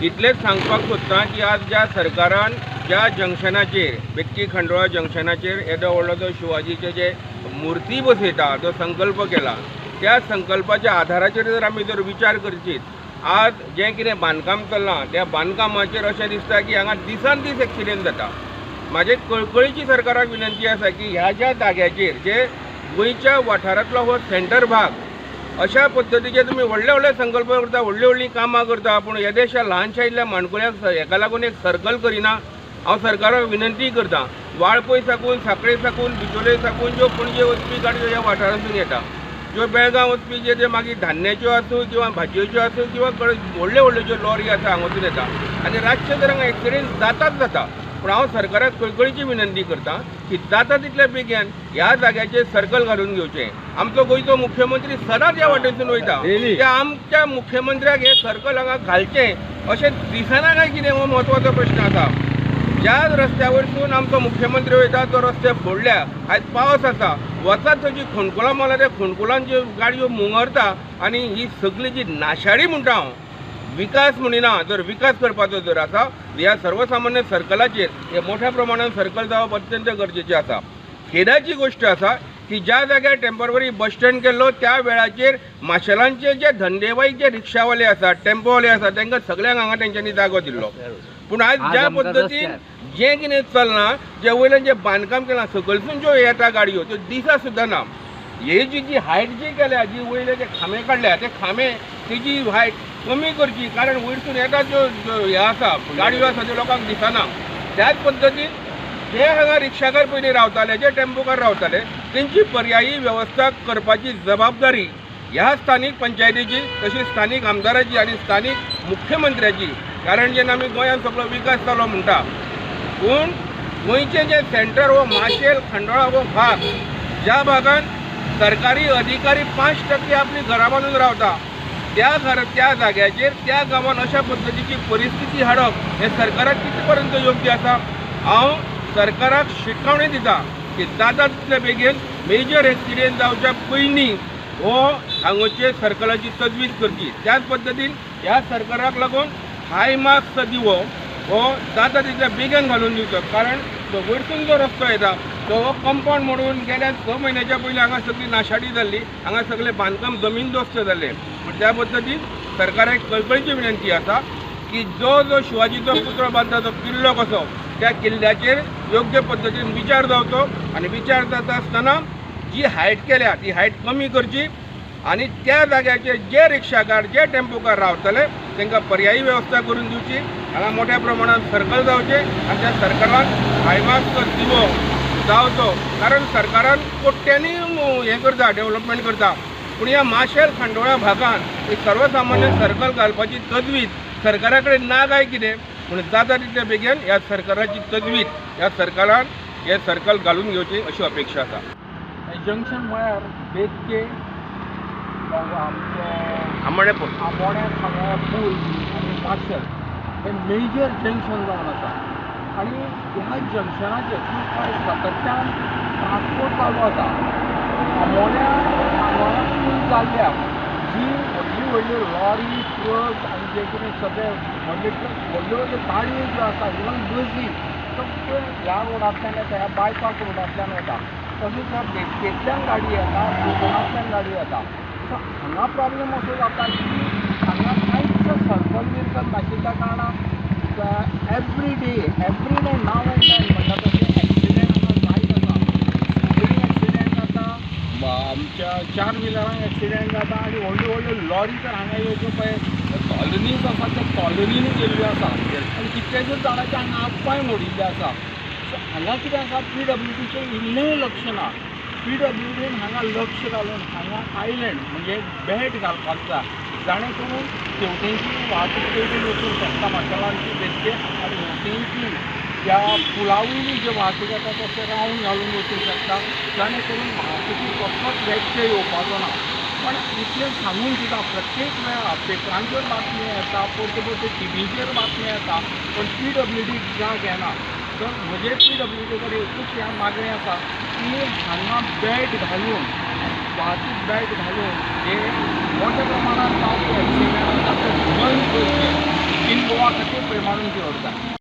इतलेच सांगपाक सोदतां की आज ज्या सरकारान ज्या जंक्शनाचेर बेतकी खंडोळा जंक्शनाचेर येदो व्हडलो जो शिवाजीचे जे मुर्ती बसयता जो संकल्प केला त्या संकल्पाच्या आधाराचेर जर आमी जर विचार करशीत आज जें कितें बांदकाम चल्लां त्या बांदकामाचेर अशें दिसता की हांगा दिसान दीस एक्सिडेंट जाता। म्हाजे कळकळीची सरकाराक विनंती आसा की ह्या ज्या जाग्याचेर जे गोंयच्या वाठारांतलो हो सेंटर भाग अशा पद्दतीचे तुमी व्हडले व्हडले संकल्प करता व्हडली व्हडली कामां करता पूण येदेशा ल्हानशा इल्ल्या माणकुल्याक हेका लागून एक सर्कल करिना। हांव सरकाराक विनंती करतां वाळपय साकून सांखळे साकून बिचोले साकून ज्यो पणजे वचपी गाडयो ह्या वाठारांतून येता ज्यो बेळगांव वचपी जे मागीर धान्याच्यो आसूं किंवा भाजयेच्यो आसूं किंवा व्हडल्यो व्हडल्यो ज्यो लॉरी आसा हांगासून येता आनी रातचे जर हांगा एक्सिडेंट जाताच जाता। पूण हांव सरकाराक कळकळीची विनंती करतां की जाता तितल्या बेगीन ह्या जाग्याचेर सर्कल घालून घेवचें। आमचो गोंयचो मुख्यमंत्री सदांच ह्या वाटेसून वयता त्या आमच्या मुख्यमंत्र्याक हे सर्कल हांगा घालचें अशें दिसना काय कितें हो म्हत्वाचो प्रश्न आसा। ज्या रस्त्या वयरसून आमचो मुख्यमंत्री वयता तो रस्ते फोडल्या आयज पावस आसा वचत थंयची फोंडकुलां मारल्या त्या फोंडकुलांत ज्यो गाडयो मुंगरता आनी ही सगळी जी नाशाडी म्हणटा हांव विकास म्हणिना जर विकास करपाचो जर आसा ह्या सर्वसामान्य सर्कलाचेर हे मोठ्या प्रमाणात सर्कल जावप अत्यंत गरजेचें आसा। खेदाची गोष्ट आसा की ज्या जाग्यार टेम्पररी बस स्टँड केल्लो त्या वेळाचेर माशेलांचे जे धंदेवाईक जे रिक्षावाले आसात टेम्पोवाले आसात तांकां सगळ्यांक हांगा तेंच्यांनी जागो दिल्लो। पूण आयज ज्या पद्दतीन जें कितें चलना जे वयल्यान जें बांदकाम केलां सकयलसून ज्यो येता गाडयो त्यो दिसा सुद्दां ना। ही जी हायट जी केल्या जी वयले जे खांबे काडल्या ते खांबे तेजी हायट कमी करची कारण वयरसून येता ज्यो हे आसा गाडयो आसा त्यो लोकांक दिसना। त्याच पद्दतीन जे हांगा रिक्षाकार पयलीं रावताले जे टेम्पोकार रावताले तेंची पर्यायी वेवस्था करपाची जबाबदारी ह्या स्थानीक पंचायतीची तशी स्थानीक आमदाराची आनी स्थानीक मुख्यमंत्र्याची। कारण जेन्ना आमी गोंयांत सगळो विकास जालो म्हणटा पूण गोंयचें जें सेंटर हो माशेल खंडोळा हो भाग ज्या भागांत सरकारी अधिकारी 5% आपली घरां बांदून रावता त्या जाग्याचेर त्या गांवांत अशा पद्दतीची परिस्थिती हाडप हे सरकाराक कितें पर्यंत योग्य आसा। हांव सरकाराक शिटकावणी दिता की जाता तितले बेगीन मेजर एक्सिडेंट जावच्या पयलीं हो हांगचे सर्कलाची तजवीज करची। त्याच पद्दतीन ह्या सरकाराक लागून हाय मार्क्स दिवो हो जाता तितल्या बेगीन घालून दिवचो कारण तो वयरसून जो रस्तो येता तो कंपाऊंड मोडून गेल्या 6 म्हयन्याच्या पयलीं हांगा सगळी नाशाडी जाल्ली हांगा सगळे बांदकाम जमीनदोस्त जाल्ले। पूण त्या पद्दतीन सरकाराक कळकळीची विनंती आसा की जो शिवाजीचो पुतळो बांदता तो किल्लो कसो त्या किल्ल्याचेर योग्य पद्दतीन विचार जावचो आनी विचार जाता आसतना जी हायट केल्या ती हायट कमी करची आनी त्या जाग्याचेर जे रिक्षाकार जे टेम्पोकार रावतले तांकां पर्यायी वेवस्था करून दिवची। हांगा मोठ्या प्रमाणात सर्कल जावचे आनी त्या सर्कलान हायमार्क्स दिवो जावचो कारण सरकारान कोट्यांनी हें करता डेव्हलपमेंट करता पूण ह्या माशेल खंडोळा भागांत एक सर्वसामान्य सर्कल घालपाची तजवीज सरकारा कडेन ना काय कितें पूण जाता तितले बेगीन ह्या सरकाराची तजवीज ह्या सरकारान हे सर्कल घालून घेवची अशी अपेक्षा आसा। जंक्शन म्हळ्यार बेतके आमोण्या पूल पूल आनी माशेल हे मेजर जंक्शन जावन आसा आनी ह्या जंक्शनाचेर सातत्यान ट्रान्सपोर्ट चालू आसा। आमोण्या पूल जाल्ल्याक जी व्हडली लॉरी ट्रक आनी जे कितें सगळे व्हडल्यो गाडयो ज्यो आसा इवन बसी सगळ्यो ह्या रोडांतल्यान येता ह्या बायपास रोडांतल्यान वता तशेंच ह्या बेतकेंतल्यान गाडी येता कोकणांतल्यान गाडी येता। सो हांगा प्रॉब्लेम असो जाता की हांगा कांयच सर्कल बिर्कल नाशिल्ल्या कारणान एवरी डे नाव एंड टायम म्हणटा तशें एक्सिडेंट हांगा जायत आसा। स्कुटींग एक्सिडेंट जाता आमच्या 4 व्हिलरांक एक्सिडेंट जाता आनी व्हडल्यो लॉरी तर हांगा येवच्यो पळय कॉलनीज आसा त्या कॉलनीन गेल्ल्यो आसा आनी कितलेशेच जाणांचे हांगा हातपाय मोडिल्ले आसा। सो हांगा कितें आसा PWDचें इल्लेंय लक्ष ना। PWDन हांगा लक्ष घालून हांगा आयलँड म्हणजे बेट घालपाक जाय जाणे करून तेवटेंची वाहतूक तेवटेन वचूंक शकता माशेलांची बेतके आनी हेवटेंची त्या पुला वयली जी वाहतूक येता तशें रावंड घालून वचूंक शकता जाणे करून वाहतुकीक कसलोच व्यत्यय येवपाचो ना। पण इतलें सांगून दिता प्रत्येक वेळार पेपरांचेर बातमी येता परते परते टीव्हीचेर बातमी येता पण PWD जाग येना। तर म्हजे PWD कडेन एकूच ह्या मागणी आसा की हांगा बेट घालून वाहतूक बेट घालून जे मोठ्या प्रमाणात जावपी एक्सिडेंट आसा ते बंद करचे। किनवोवा ते प्रेमानूच दवरता.